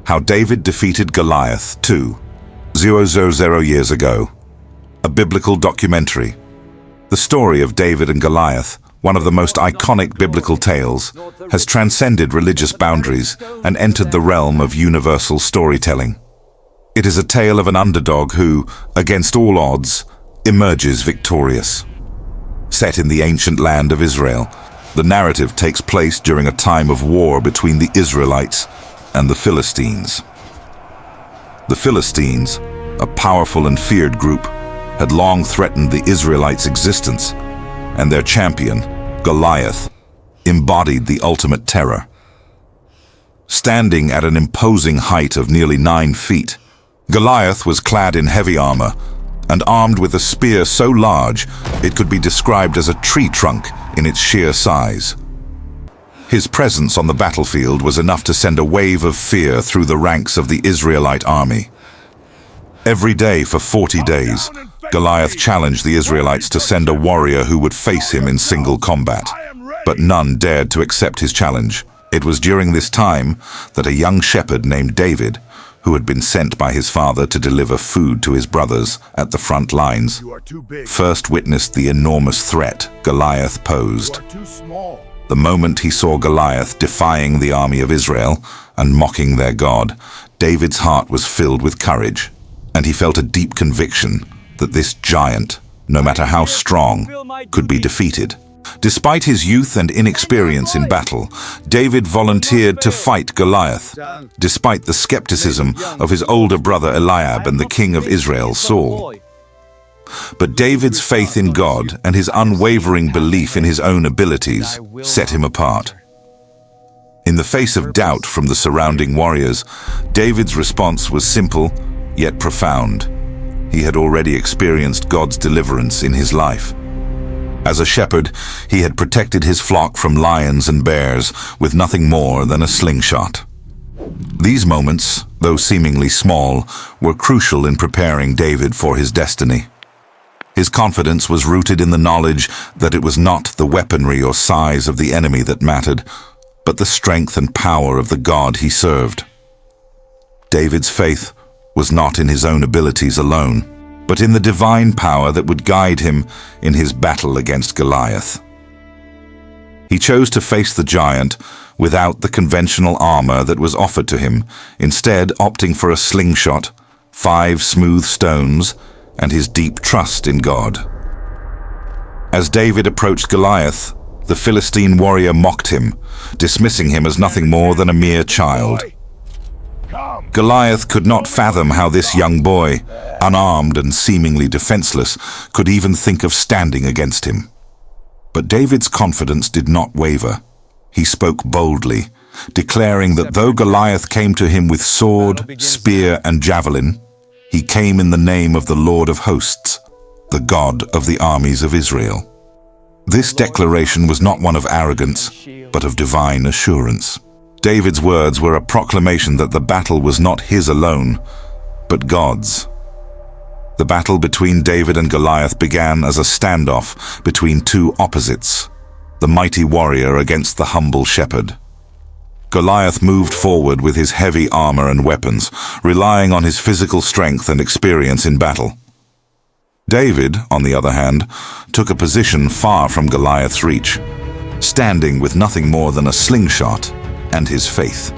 How David Defeated Goliath 2,000 years ago. A biblical documentary. The story of David and Goliath, one of the most iconic biblical tales, has transcended religious boundaries and entered the realm of universal storytelling. It is a tale of an underdog who, against all odds, emerges victorious. Set in the ancient land of Israel, the narrative takes place during a time of war between the Israelites and the Philistines. The Philistines, a powerful and feared group, had long threatened the Israelites' existence, and their champion, Goliath, embodied the ultimate terror. Standing at an imposing height of nearly 9 feet, Goliath was clad in heavy armor and armed with a spear so large it could be described as a tree trunk in its sheer size. His presence on the battlefield was enough to send a wave of fear through the ranks of the Israelite army. Every day for 40 days, Goliath challenged the Israelites to send a warrior who would face him in single combat. But none dared to accept his challenge. It was during this time that a young shepherd named David, who had been sent by his father to deliver food to his brothers at the front lines, first witnessed the enormous threat Goliath posed. The moment he saw Goliath defying the army of Israel and mocking their God, David's heart was filled with courage, and he felt a deep conviction that this giant, no matter how strong, could be defeated. Despite his youth and inexperience in battle, David volunteered to fight Goliath, despite the skepticism of his older brother Eliab and the king of Israel, Saul. But David's faith in God and his unwavering belief in his own abilities set him apart. In the face of doubt from the surrounding warriors, David's response was simple, yet profound. He had already experienced God's deliverance in his life. As a shepherd, he had protected his flock from lions and bears with nothing more than a slingshot. These moments, though seemingly small, were crucial in preparing David for his destiny. His confidence was rooted in the knowledge that it was not the weaponry or size of the enemy that mattered, but the strength and power of the God he served. David's faith was not in his own abilities alone, but in the divine power that would guide him in his battle against Goliath. He chose to face the giant without the conventional armor that was offered to him, instead opting for a slingshot, 5 smooth stones, and his deep trust in God. As David approached Goliath, the Philistine warrior mocked him, dismissing him as nothing more than a mere child. Goliath could not fathom how this young boy, unarmed and seemingly defenseless, could even think of standing against him. But David's confidence did not waver. He spoke boldly, declaring that though Goliath came to him with sword, spear, and javelin, he came in the name of the Lord of hosts, the God of the armies of Israel. This declaration was not one of arrogance, but of divine assurance. David's words were a proclamation that the battle was not his alone, but God's. The battle between David and Goliath began as a standoff between two opposites, the mighty warrior against the humble shepherd. Goliath moved forward with his heavy armor and weapons, relying on his physical strength and experience in battle. David, on the other hand, took a position far from Goliath's reach, standing with nothing more than a slingshot and his faith.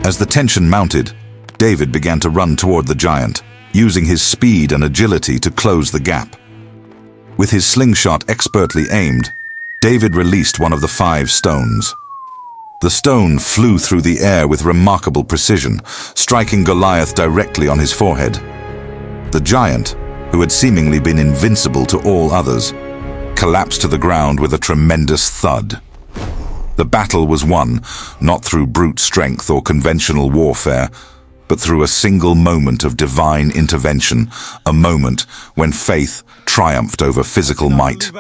As the tension mounted, David began to run toward the giant, using his speed and agility to close the gap. With his slingshot expertly aimed, David released one of the 5 stones. The stone flew through the air with remarkable precision, striking Goliath directly on his forehead. The giant, who had seemingly been invincible to all others, collapsed to the ground with a tremendous thud. The battle was won, not through brute strength or conventional warfare, but through a single moment of divine intervention, a moment when faith triumphed over physical might.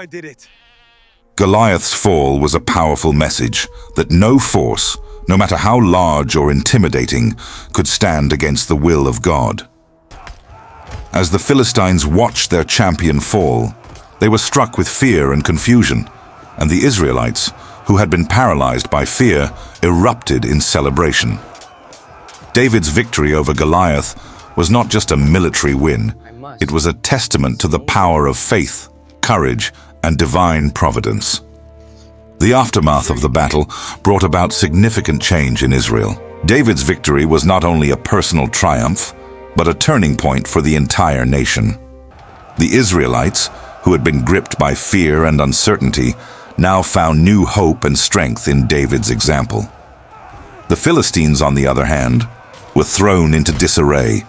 Goliath's fall was a powerful message that no force, no matter how large or intimidating, could stand against the will of God. As the Philistines watched their champion fall, they were struck with fear and confusion, and the Israelites, who had been paralyzed by fear, erupted in celebration. David's victory over Goliath was not just a military win, it was a testament to the power of faith, courage, and divine providence. The aftermath of the battle brought about significant change in Israel. David's victory was not only a personal triumph, but a turning point for the entire nation. The Israelites, who had been gripped by fear and uncertainty, now found new hope and strength in David's example. The Philistines, on the other hand, were thrown into disarray,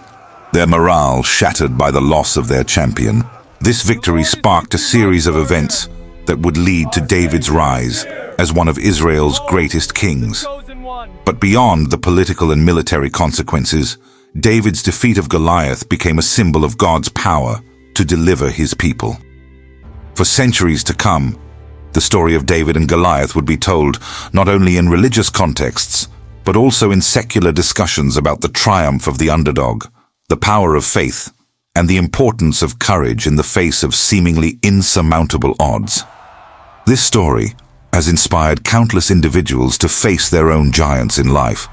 their morale shattered by the loss of their champion. This victory sparked a series of events that would lead to David's rise as one of Israel's greatest kings. But beyond the political and military consequences, David's defeat of Goliath became a symbol of God's power to deliver his people. For centuries to come, the story of David and Goliath would be told not only in religious contexts, but also in secular discussions about the triumph of the underdog, the power of faith, and the importance of courage in the face of seemingly insurmountable odds. This story has inspired countless individuals to face their own giants in life,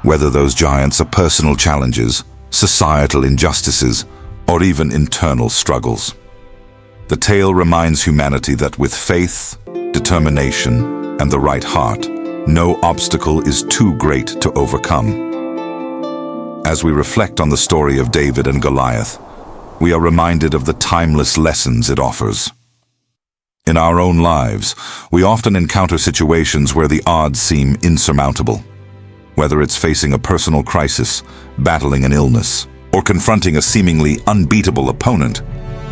whether those giants are personal challenges, societal injustices, or even internal struggles. The tale reminds humanity that with faith, determination, and the right heart, no obstacle is too great to overcome. As we reflect on the story of David and Goliath, we are reminded of the timeless lessons it offers. In our own lives, we often encounter situations where the odds seem insurmountable. Whether it's facing a personal crisis, battling an illness, or confronting a seemingly unbeatable opponent,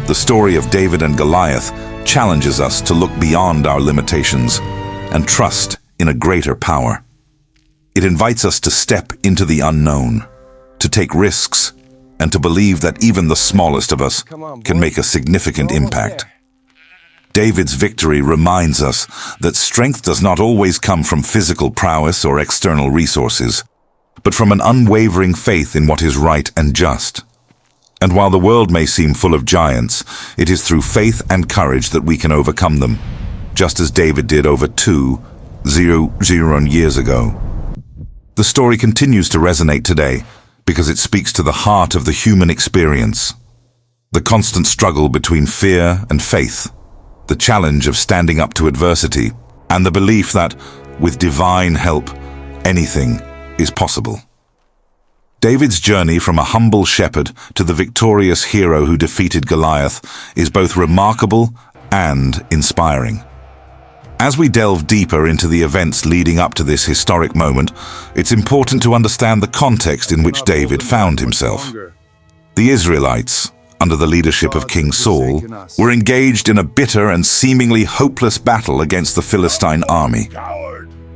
the story of David and Goliath challenges us to look beyond our limitations and trust in a greater power. It invites us to step into the unknown, to take risks, and to believe that even the smallest of us can make a significant impact. David's victory reminds us that strength does not always come from physical prowess or external resources, but from an unwavering faith in what is right and just. And while the world may seem full of giants, it is through faith and courage that we can overcome them, just as David did over 2,000 years ago. The story continues to resonate today because it speaks to the heart of the human experience. The constant struggle between fear and faith, the challenge of standing up to adversity, and the belief that, with divine help, anything is possible. David's journey from a humble shepherd to the victorious hero who defeated Goliath is both remarkable and inspiring. As we delve deeper into the events leading up to this historic moment, it's important to understand the context in which David found himself. The Israelites, under the leadership of King Saul, were engaged in a bitter and seemingly hopeless battle against the Philistine army.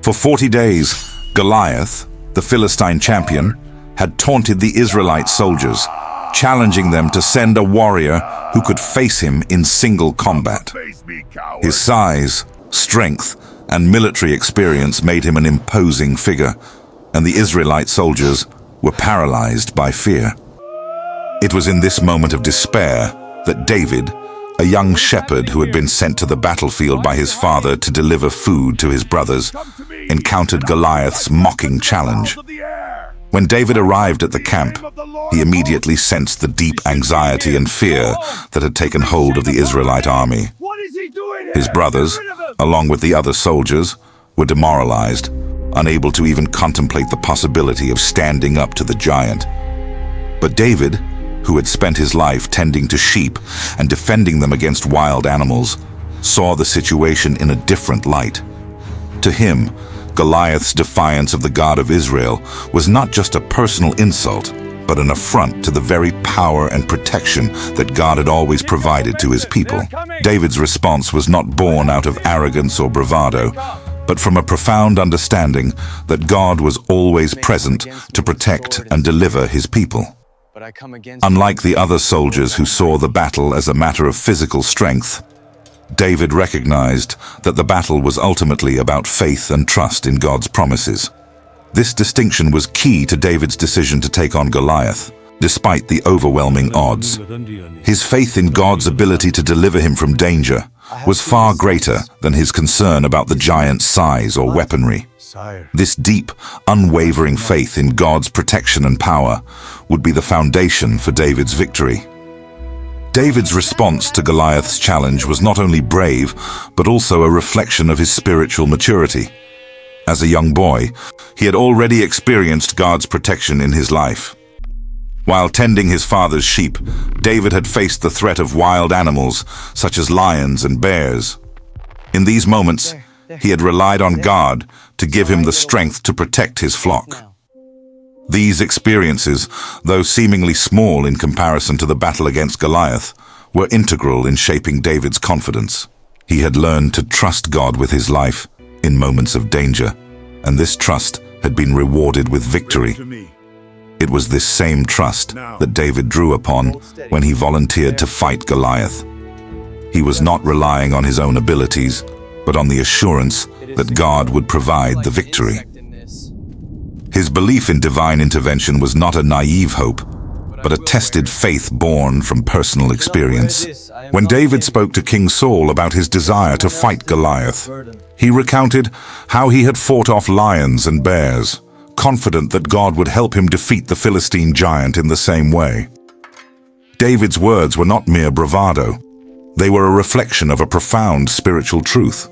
For 40 days, Goliath, the Philistine champion, had taunted the Israelite soldiers, challenging them to send a warrior who could face him in single combat. His size, strength, and military experience made him an imposing figure, and the Israelite soldiers were paralyzed by fear. It was in this moment of despair that David, a young shepherd who had been sent to the battlefield by his father to deliver food to his brothers, encountered Goliath's mocking challenge. When David arrived at the camp, he immediately sensed the deep anxiety and fear that had taken hold of the Israelite army. His brothers, along with the other soldiers, were demoralized, unable to even contemplate the possibility of standing up to the giant. But David, who had spent his life tending to sheep and defending them against wild animals, saw the situation in a different light. To him, Goliath's defiance of the God of Israel was not just a personal insult, but an affront to the very power and protection that God had always provided to his people. David's response was not born out of arrogance or bravado, but from a profound understanding that God was always present to protect and deliver his people. Unlike the other soldiers who saw the battle as a matter of physical strength, David recognized that the battle was ultimately about faith and trust in God's promises. This distinction was key to David's decision to take on Goliath, despite the overwhelming odds. His faith in God's ability to deliver him from danger was far greater than his concern about the giant's size or weaponry. This deep, unwavering faith in God's protection and power would be the foundation for David's victory. David's response to Goliath's challenge was not only brave, but also a reflection of his spiritual maturity. As a young boy, he had already experienced God's protection in his life. While tending his father's sheep, David had faced the threat of wild animals, such as lions and bears. In these moments, he had relied on God to give him the strength to protect his flock. These experiences, though seemingly small in comparison to the battle against Goliath, were integral in shaping David's confidence. He had learned to trust God with his life in moments of danger, and this trust had been rewarded with victory. It was this same trust that David drew upon when he volunteered to fight Goliath. He was not relying on his own abilities, but on the assurance that God would provide the victory. His belief in divine intervention was not a naive hope, but a tested faith born from personal experience. When David spoke to King Saul about his desire to fight Goliath, he recounted how he had fought off lions and bears, confident that God would help him defeat the Philistine giant in the same way. David's words were not mere bravado. They were a reflection of a profound spiritual truth,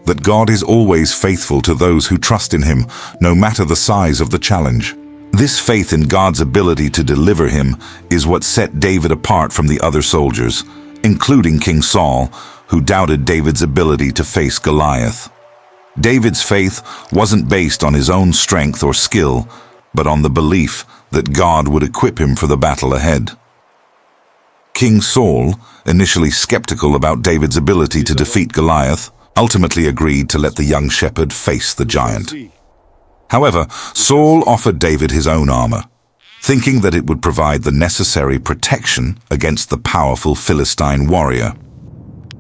that God is always faithful to those who trust in him, no matter the size of the challenge. This faith in God's ability to deliver him is what set David apart from the other soldiers, including King Saul, who doubted David's ability to face Goliath. David's faith wasn't based on his own strength or skill, but on the belief that God would equip him for the battle ahead. King Saul, initially skeptical about David's ability to defeat Goliath, ultimately agreed to let the young shepherd face the giant. However, Saul offered David his own armor, thinking that it would provide the necessary protection against the powerful Philistine warrior.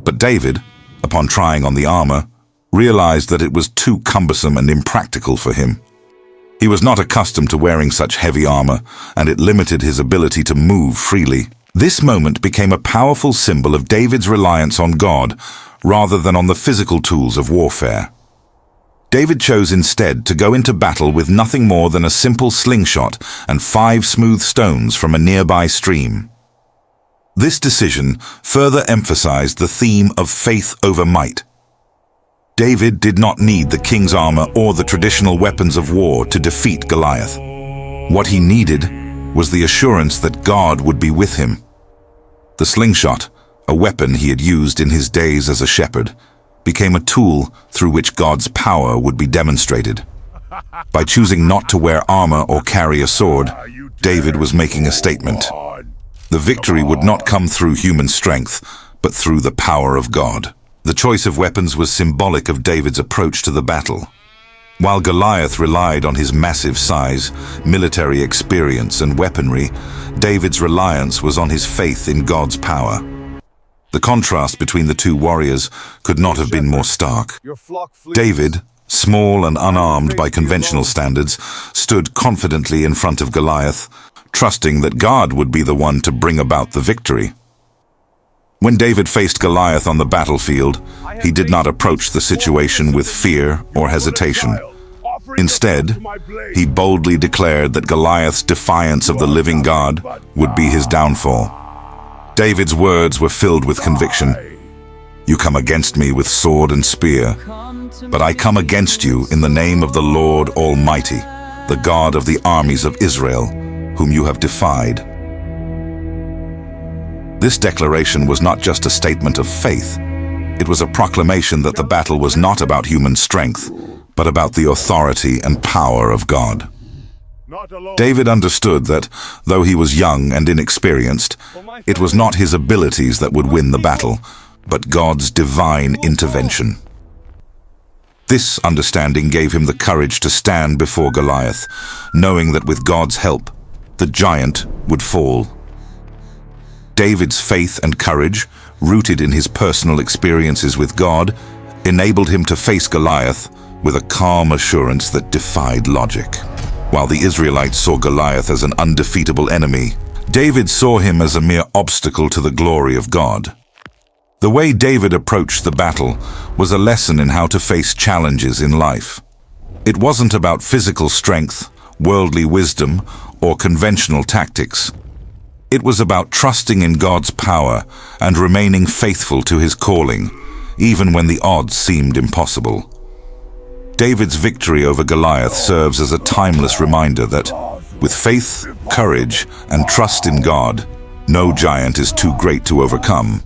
But David, upon trying on the armor, realized that it was too cumbersome and impractical for him. He was not accustomed to wearing such heavy armor, and it limited his ability to move freely. This moment became a powerful symbol of David's reliance on God, rather than on the physical tools of warfare. David chose instead to go into battle with nothing more than a simple slingshot and 5 smooth stones from a nearby stream. This decision further emphasized the theme of faith over might. David did not need the king's armor or the traditional weapons of war to defeat Goliath. What he needed was the assurance that God would be with him. The slingshot, a weapon he had used in his days as a shepherd, became a tool through which God's power would be demonstrated. By choosing not to wear armor or carry a sword, David was making a statement. The victory would not come through human strength, but through the power of God. The choice of weapons was symbolic of David's approach to the battle. While Goliath relied on his massive size, military experience, and weaponry, David's reliance was on his faith in God's power. The contrast between the two warriors could not have been more stark. David, small and unarmed by conventional standards, stood confidently in front of Goliath, trusting that God would be the one to bring about the victory. When David faced Goliath on the battlefield, he did not approach the situation with fear or hesitation. Instead, he boldly declared that Goliath's defiance of the living God would be his downfall. David's words were filled with conviction. "You come against me with sword and spear, but I come against you in the name of the Lord Almighty, the God of the armies of Israel, whom you have defied." This declaration was not just a statement of faith. It was a proclamation that the battle was not about human strength, but about the authority and power of God. David understood that, though he was young and inexperienced, it was not his abilities that would win the battle, but God's divine intervention. This understanding gave him the courage to stand before Goliath, knowing that with God's help, the giant would fall. David's faith and courage, rooted in his personal experiences with God, enabled him to face Goliath with a calm assurance that defied logic. While the Israelites saw Goliath as an undefeatable enemy, David saw him as a mere obstacle to the glory of God. The way David approached the battle was a lesson in how to face challenges in life. It wasn't about physical strength, worldly wisdom, or conventional tactics. It was about trusting in God's power and remaining faithful to his calling, even when the odds seemed impossible. David's victory over Goliath serves as a timeless reminder that, with faith, courage, and trust in God, no giant is too great to overcome.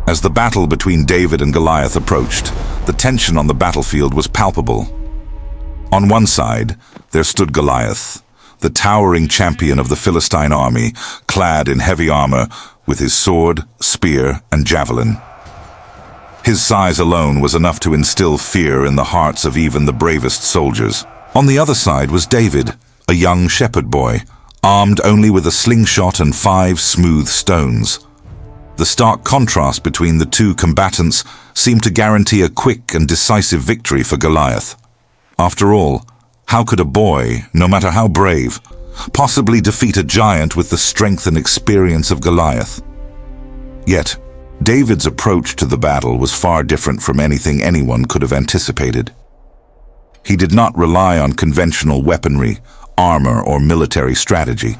As the battle between David and Goliath approached, the tension on the battlefield was palpable. On one side, there stood Goliath, the towering champion of the Philistine army, clad in heavy armor, with his sword, spear, and javelin. His size alone was enough to instill fear in the hearts of even the bravest soldiers. On the other side was David, a young shepherd boy, armed only with a slingshot and 5 smooth stones. The stark contrast between the two combatants seemed to guarantee a quick and decisive victory for Goliath. After all, how could a boy, no matter how brave, possibly defeat a giant with the strength and experience of Goliath? Yet, David's approach to the battle was far different from anything anyone could have anticipated. He did not rely on conventional weaponry, armor, or military strategy.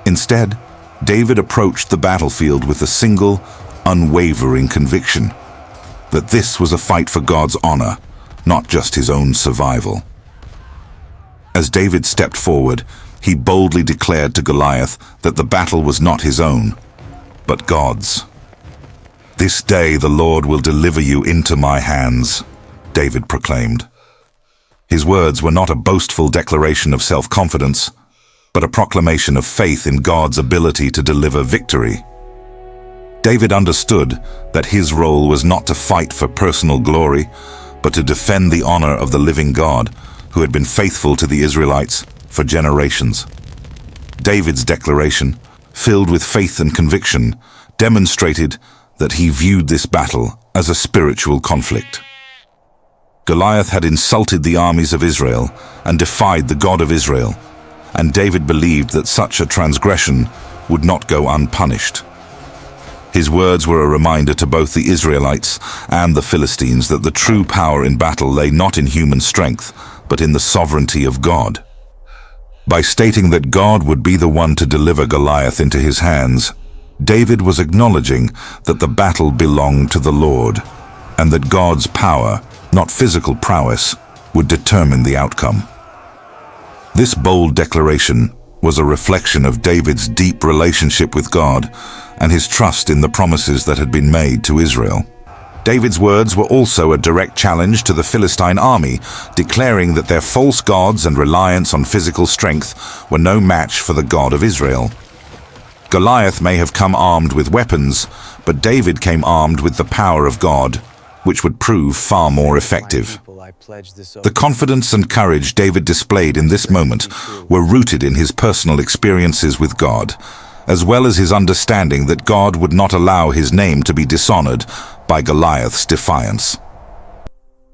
Instead, David approached the battlefield with a single, unwavering conviction that this was a fight for God's honor, not just his own survival. As David stepped forward, he boldly declared to Goliath that the battle was not his own, but God's. "This day the Lord will deliver you into my hands," David proclaimed. His words were not a boastful declaration of self-confidence, but a proclamation of faith in God's ability to deliver victory. David understood that his role was not to fight for personal glory, but to defend the honor of the living God, who had been faithful to the Israelites for generations. David's declaration, filled with faith and conviction, demonstrated that he viewed this battle as a spiritual conflict. Goliath had insulted the armies of Israel and defied the God of Israel, and David believed that such a transgression would not go unpunished. His words were a reminder to both the Israelites and the Philistines that the true power in battle lay not in human strength, but in the sovereignty of God. By stating that God would be the one to deliver Goliath into his hands, David was acknowledging that the battle belonged to the Lord, and that God's power, not physical prowess, would determine the outcome. This bold declaration was a reflection of David's deep relationship with God and his trust in the promises that had been made to Israel. David's words were also a direct challenge to the Philistine army, declaring that their false gods and reliance on physical strength were no match for the God of Israel. Goliath may have come armed with weapons, but David came armed with the power of God, which would prove far more effective. The confidence and courage David displayed in this moment were rooted in his personal experiences with God, as well as his understanding that God would not allow his name to be dishonored by Goliath's defiance.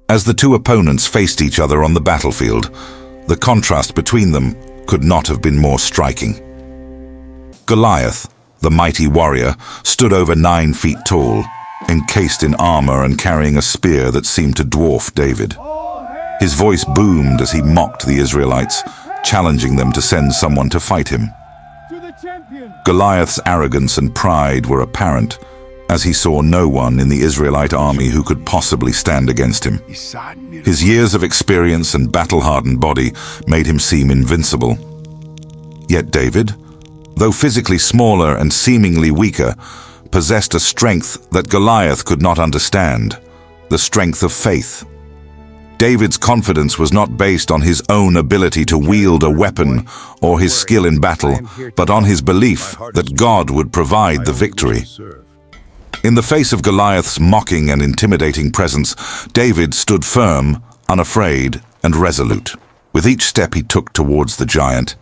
As the two opponents faced each other on the battlefield, the contrast between them could not have been more striking. Goliath, the mighty warrior, stood over 9 feet tall, encased in armor and carrying a spear that seemed to dwarf David. His voice boomed as he mocked the Israelites, challenging them to send someone to fight him. Goliath's arrogance and pride were apparent, as he saw no one in the Israelite army who could possibly stand against him. His years of experience and battle-hardened body made him seem invincible. Yet David, though physically smaller and seemingly weaker, possessed a strength that Goliath could not understand, the strength of faith. David's confidence was not based on his own ability to wield a weapon or his skill in battle, but on his belief that God would provide the victory. In the face of Goliath's mocking and intimidating presence, David stood firm, unafraid, and resolute. With each step he took towards the giant,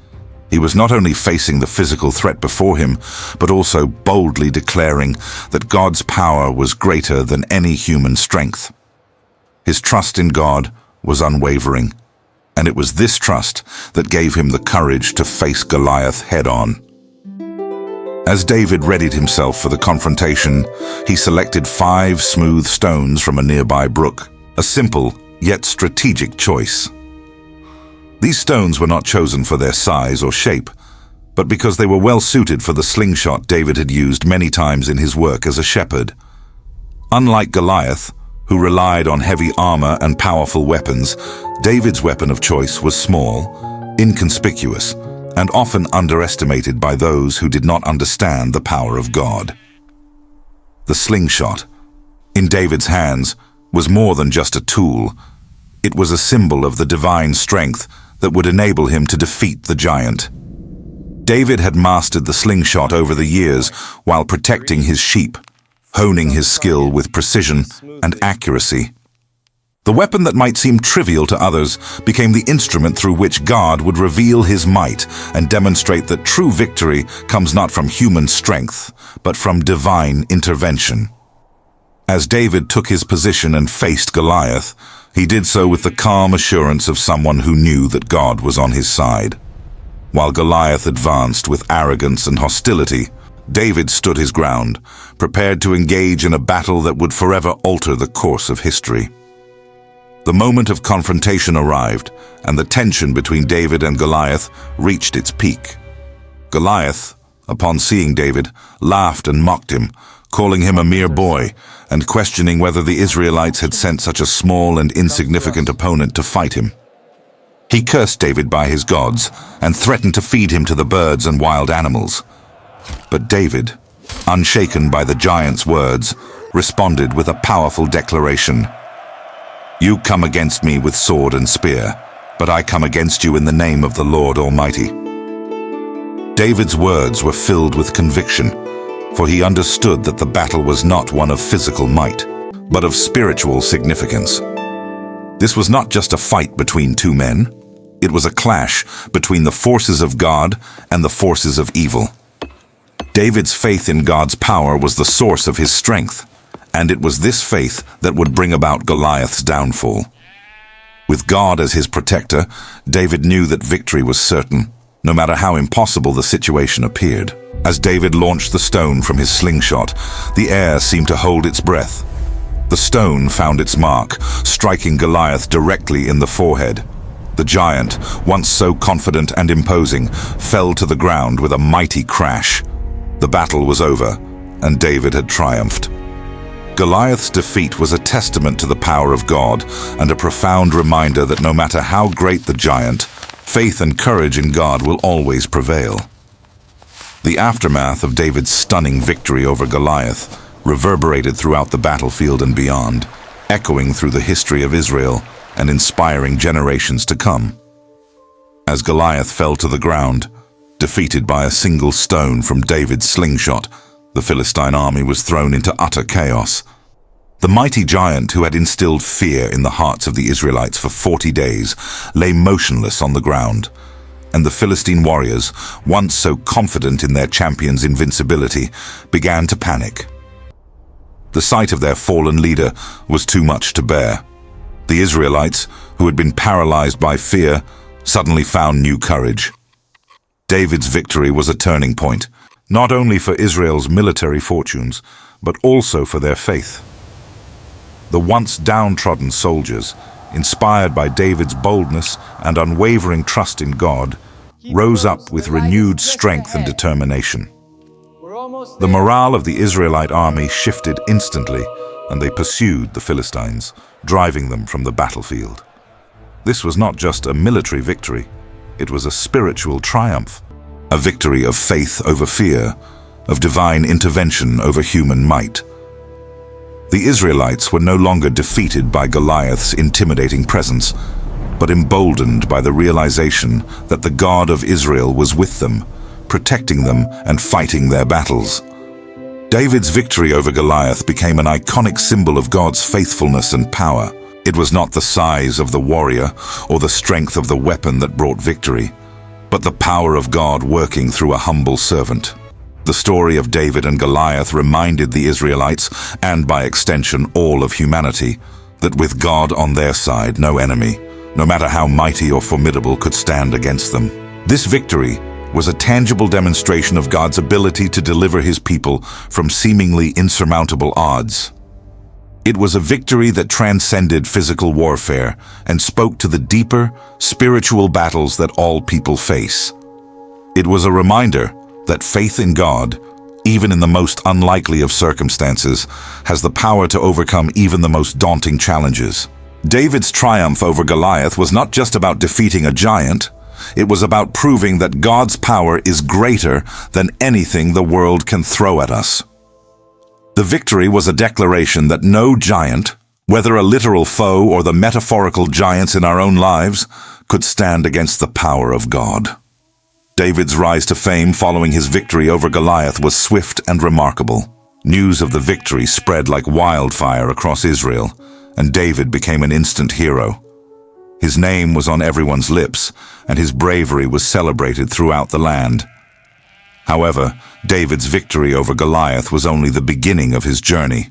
he was not only facing the physical threat before him, but also boldly declaring that God's power was greater than any human strength. His trust in God was unwavering, and it was this trust that gave him the courage to face Goliath head-on. As David readied himself for the confrontation, he selected 5 smooth stones from a nearby brook, a simple yet strategic choice. These stones were not chosen for their size or shape, but because they were well suited for the slingshot David had used many times in his work as a shepherd. Unlike Goliath, who relied on heavy armor and powerful weapons, David's weapon of choice was small, inconspicuous, and often underestimated by those who did not understand the power of God. The slingshot, in David's hands, was more than just a tool. It was a symbol of the divine strength that would enable him to defeat the giant. David had mastered the slingshot over the years while protecting his sheep, honing his skill with precision and accuracy. The weapon that might seem trivial to others became the instrument through which God would reveal his might and demonstrate that true victory comes not from human strength, but from divine intervention. As David took his position and faced Goliath, he did so with the calm assurance of someone who knew that God was on his side. While Goliath advanced with arrogance and hostility, David stood his ground, prepared to engage in a battle that would forever alter the course of history. The moment of confrontation arrived, and the tension between David and Goliath reached its peak. Goliath, upon seeing David, laughed and mocked him, calling him a mere boy, and questioning whether the Israelites had sent such a small and insignificant opponent to fight him. He cursed David by his gods, and threatened to feed him to the birds and wild animals. But David, unshaken by the giant's words, responded with a powerful declaration. "You come against me with sword and spear, but I come against you in the name of the Lord Almighty." David's words were filled with conviction, for he understood that the battle was not one of physical might, but of spiritual significance. This was not just a fight between two men. It was a clash between the forces of God and the forces of evil. David's faith in God's power was the source of his strength, and it was this faith that would bring about Goliath's downfall. With God as his protector, David knew that victory was certain, no matter how impossible the situation appeared. As David launched the stone from his slingshot, the air seemed to hold its breath. The stone found its mark, striking Goliath directly in the forehead. The giant, once so confident and imposing, fell to the ground with a mighty crash. The battle was over, and David had triumphed. Goliath's defeat was a testament to the power of God and a profound reminder that no matter how great the giant, faith and courage in God will always prevail. The aftermath of David's stunning victory over Goliath reverberated throughout the battlefield and beyond, echoing through the history of Israel and inspiring generations to come. As Goliath fell to the ground, defeated by a single stone from David's slingshot, the Philistine army was thrown into utter chaos. The mighty giant who had instilled fear in the hearts of the Israelites for 40 days lay motionless on the ground, and the Philistine warriors, once so confident in their champion's invincibility, began to panic. The sight of their fallen leader was too much to bear. The Israelites, who had been paralyzed by fear, suddenly found new courage. David's victory was a turning point, not only for Israel's military fortunes, but also for their faith. The once downtrodden soldiers, inspired by David's boldness and unwavering trust in God, rose up with renewed strength and determination. The morale of the Israelite army shifted instantly, and they pursued the Philistines, driving them from the battlefield. This was not just a military victory, it was a spiritual triumph, a victory of faith over fear, of divine intervention over human might. The Israelites were no longer defeated by Goliath's intimidating presence, but emboldened by the realization that the God of Israel was with them, protecting them and fighting their battles. David's victory over Goliath became an iconic symbol of God's faithfulness and power. It was not the size of the warrior or the strength of the weapon that brought victory, but the power of God working through a humble servant. The story of David and Goliath reminded the Israelites, and by extension all of humanity, that with God on their side, no enemy, no matter how mighty or formidable, could stand against them. This victory, was a tangible demonstration of God's ability to deliver his people from seemingly insurmountable odds. It was a victory that transcended physical warfare and spoke to the deeper, spiritual battles that all people face. It was a reminder that faith in God, even in the most unlikely of circumstances, has the power to overcome even the most daunting challenges. David's triumph over Goliath was not just about defeating a giant. It was about proving that God's power is greater than anything the world can throw at us. The victory was a declaration that no giant, whether a literal foe or the metaphorical giants in our own lives, could stand against the power of God. David's rise to fame following his victory over Goliath was swift and remarkable. News of the victory spread like wildfire across Israel, and David became an instant hero. His name was on everyone's lips, and his bravery was celebrated throughout the land. However, David's victory over Goliath was only the beginning of his journey.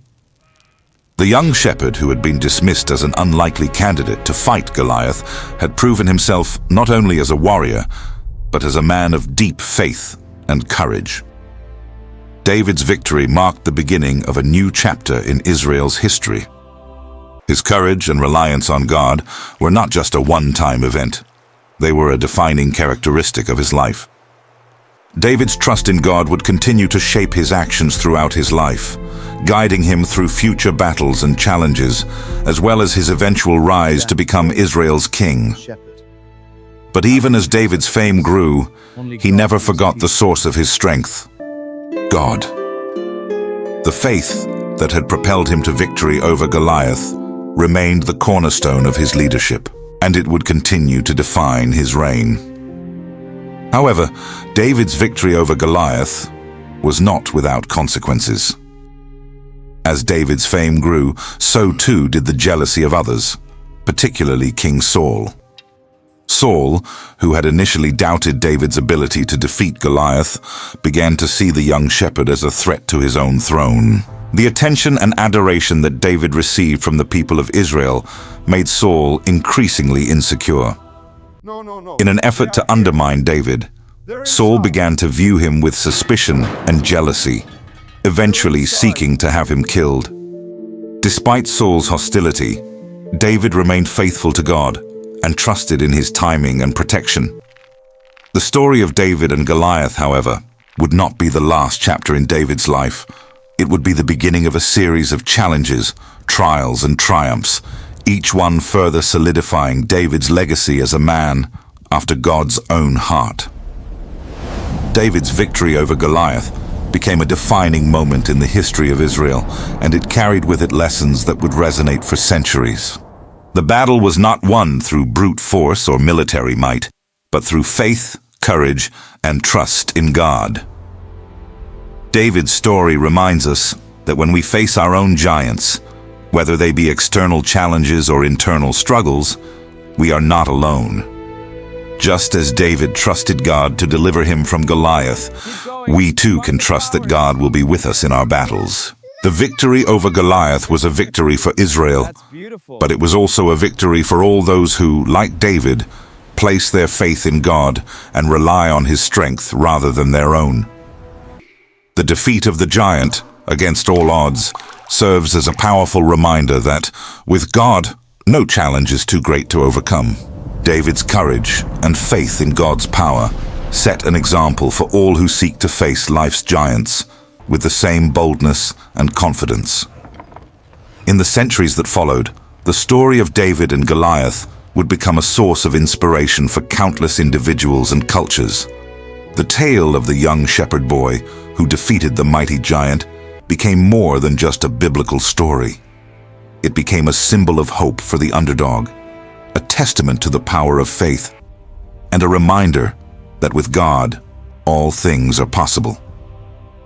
The young shepherd who had been dismissed as an unlikely candidate to fight Goliath had proven himself not only as a warrior, but as a man of deep faith and courage. David's victory marked the beginning of a new chapter in Israel's history. His courage and reliance on God were not just a one-time event. They were a defining characteristic of his life. David's trust in God would continue to shape his actions throughout his life, guiding him through future battles and challenges, as well as his eventual rise to become Israel's king. But even as David's fame grew, he never forgot the source of his strength: God. The faith that had propelled him to victory over Goliath remained the cornerstone of his leadership, and it would continue to define his reign. However, David's victory over Goliath was not without consequences. As David's fame grew, so too did the jealousy of others, particularly King Saul. Saul, who had initially doubted David's ability to defeat Goliath, began to see the young shepherd as a threat to his own throne. The attention and adoration that David received from the people of Israel made Saul increasingly insecure. In an effort to undermine David, Saul began to view him with suspicion and jealousy, eventually seeking to have him killed. Despite Saul's hostility, David remained faithful to God and trusted in his timing and protection. The story of David and Goliath, however, would not be the last chapter in David's life. It would be the beginning of a series of challenges, trials, and triumphs, each one further solidifying David's legacy as a man after God's own heart. David's victory over Goliath became a defining moment in the history of Israel, and it carried with it lessons that would resonate for centuries. The battle was not won through brute force or military might, but through faith, courage, and trust in God. David's story reminds us that when we face our own giants, whether they be external challenges or internal struggles, we are not alone. Just as David trusted God to deliver him from Goliath, we too can trust that God will be with us in our battles. The victory over Goliath was a victory for Israel, but it was also a victory for all those who, like David, place their faith in God and rely on his strength rather than their own. The defeat of the giant, against all odds, serves as a powerful reminder that, with God, no challenge is too great to overcome. David's courage and faith in God's power set an example for all who seek to face life's giants with the same boldness and confidence. In the centuries that followed, the story of David and Goliath would become a source of inspiration for countless individuals and cultures. The tale of the young shepherd boy who defeated the mighty giant became more than just a biblical story. It became a symbol of hope for the underdog, a testament to the power of faith, and a reminder that with God, all things are possible.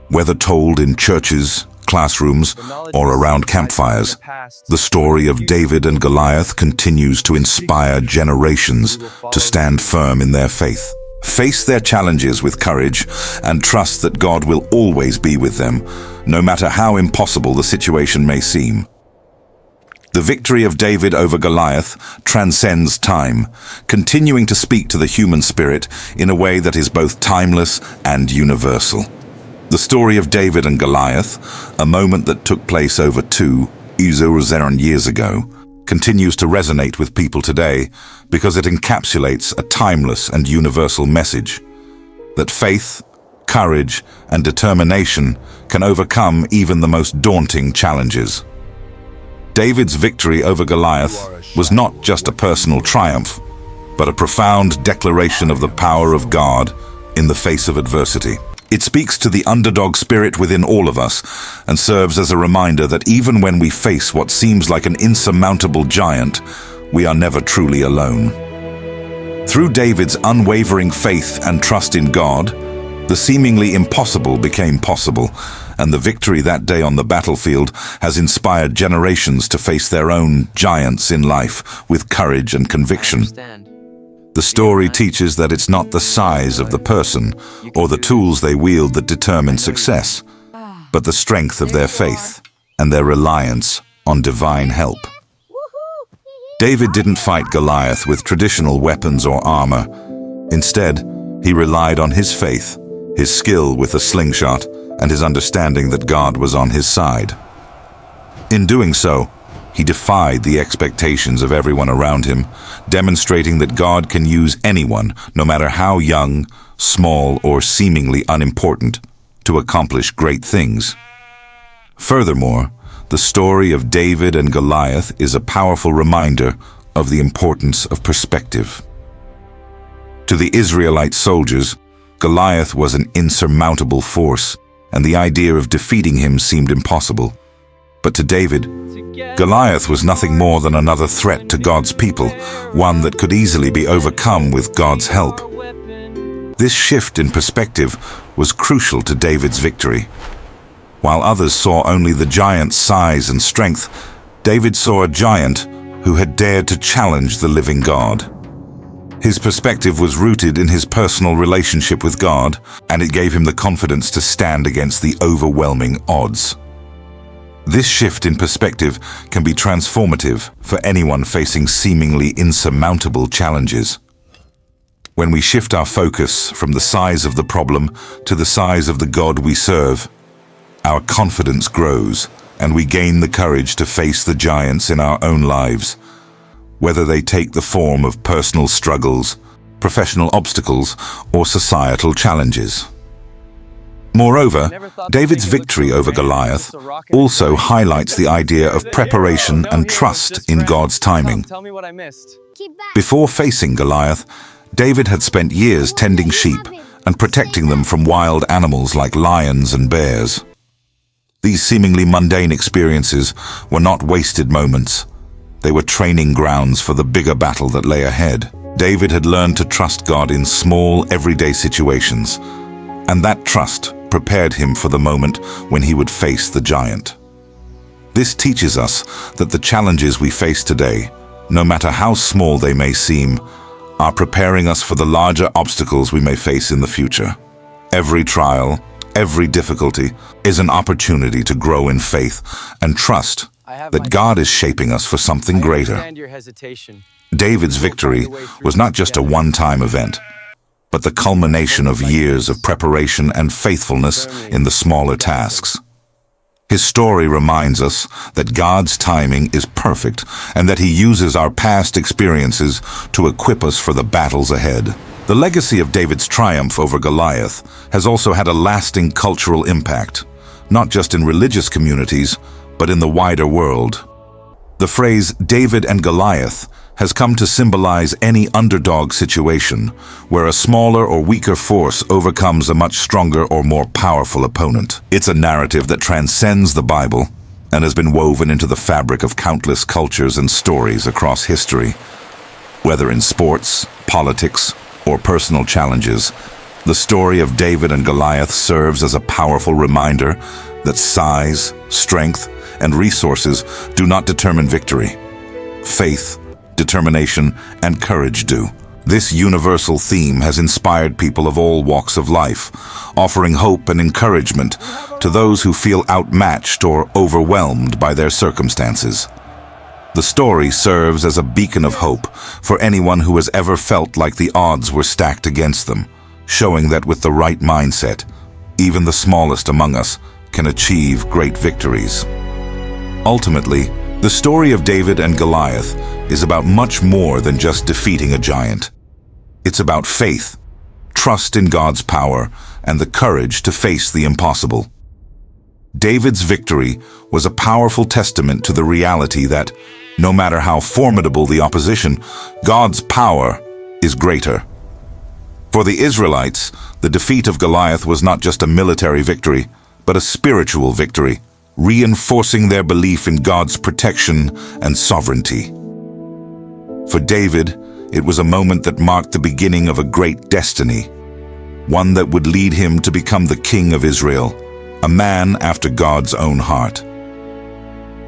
Whether told in churches, classrooms, or around campfires, the story of David and Goliath continues to inspire generations to stand firm in their faith, face their challenges with courage, and trust that God will always be with them, no matter how impossible the situation may seem. The victory of David over Goliath transcends time, continuing to speak to the human spirit in a way that is both timeless and universal. The story of David and Goliath, a moment that took place over 2,000 years ago, continues to resonate with people today because it encapsulates a timeless and universal message that faith, courage, and determination can overcome even the most daunting challenges. David's victory over Goliath was not just a personal triumph, but a profound declaration of the power of God in the face of adversity. It speaks to the underdog spirit within all of us and serves as a reminder that even when we face what seems like an insurmountable giant, we are never truly alone. Through David's unwavering faith and trust in God, the seemingly impossible became possible, and the victory that day on the battlefield has inspired generations to face their own giants in life with courage and conviction. The story teaches that it's not the size of the person or the tools they wield that determine success, but the strength of their faith and their reliance on divine help. David didn't fight Goliath with traditional weapons or armor. Instead, he relied on his faith, his skill with a slingshot, and his understanding that God was on his side. In doing so, he defied the expectations of everyone around him, demonstrating that God can use anyone, no matter how young, small, or seemingly unimportant, to accomplish great things. Furthermore, the story of David and Goliath is a powerful reminder of the importance of perspective. To the Israelite soldiers, Goliath was an insurmountable force, and the idea of defeating him seemed impossible. But to David, Goliath was nothing more than another threat to God's people, one that could easily be overcome with God's help. This shift in perspective was crucial to David's victory. While others saw only the giant's size and strength, David saw a giant who had dared to challenge the living God. His perspective was rooted in his personal relationship with God, and it gave him the confidence to stand against the overwhelming odds. This shift in perspective can be transformative for anyone facing seemingly insurmountable challenges. When we shift our focus from the size of the problem to the size of the God we serve, our confidence grows and we gain the courage to face the giants in our own lives, whether they take the form of personal struggles, professional obstacles, or societal challenges. Moreover, David's victory over Goliath also highlights the idea of preparation and trust in God's timing. Before facing Goliath, David had spent years tending sheep and protecting them from wild animals like lions and bears. These seemingly mundane experiences were not wasted moments. They were training grounds for the bigger battle that lay ahead. David had learned to trust God in small, everyday situations, and that trust prepared him for the moment when he would face the giant. This teaches us that the challenges we face today, no matter how small they may seem, are preparing us for the larger obstacles we may face in the future. Every trial, every difficulty is an opportunity to grow in faith and trust that God is shaping us for something greater. David's victory was not just a one-time event, but the culmination of years of preparation and faithfulness in the smaller tasks. His story reminds us that God's timing is perfect and that He uses our past experiences to equip us for the battles ahead. The legacy of David's triumph over Goliath has also had a lasting cultural impact, not just in religious communities, but in the wider world. The phrase "David and Goliath" has come to symbolize any underdog situation where a smaller or weaker force overcomes a much stronger or more powerful opponent. It's a narrative that transcends the Bible and has been woven into the fabric of countless cultures and stories across history. Whether in sports, politics, or personal challenges, the story of David and Goliath serves as a powerful reminder that size, strength, and resources do not determine victory. Faith, determination, and courage do. This universal theme has inspired people of all walks of life, offering hope and encouragement to those who feel outmatched or overwhelmed by their circumstances. The story serves as a beacon of hope for anyone who has ever felt like the odds were stacked against them, showing that with the right mindset, even the smallest among us can achieve great victories. Ultimately, the story of David and Goliath is about much more than just defeating a giant. It's about faith, trust in God's power, and the courage to face the impossible. David's victory was a powerful testament to the reality that, no matter how formidable the opposition, God's power is greater. For the Israelites, the defeat of Goliath was not just a military victory, but a spiritual victory, reinforcing their belief in God's protection and sovereignty. For David, it was a moment that marked the beginning of a great destiny, one that would lead him to become the king of Israel, a man after God's own heart.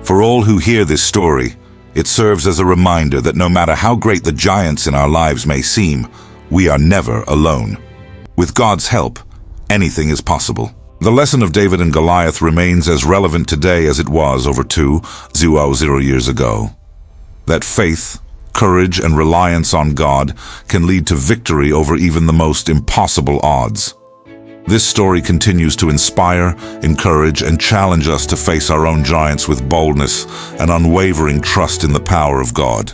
For all who hear this story, it serves as a reminder that no matter how great the giants in our lives may seem, we are never alone. With God's help, anything is possible. The lesson of David and Goliath remains as relevant today as it was over 2,000 years ago. That faith, courage, and reliance on God can lead to victory over even the most impossible odds. This story continues to inspire, encourage, and challenge us to face our own giants with boldness and unwavering trust in the power of God.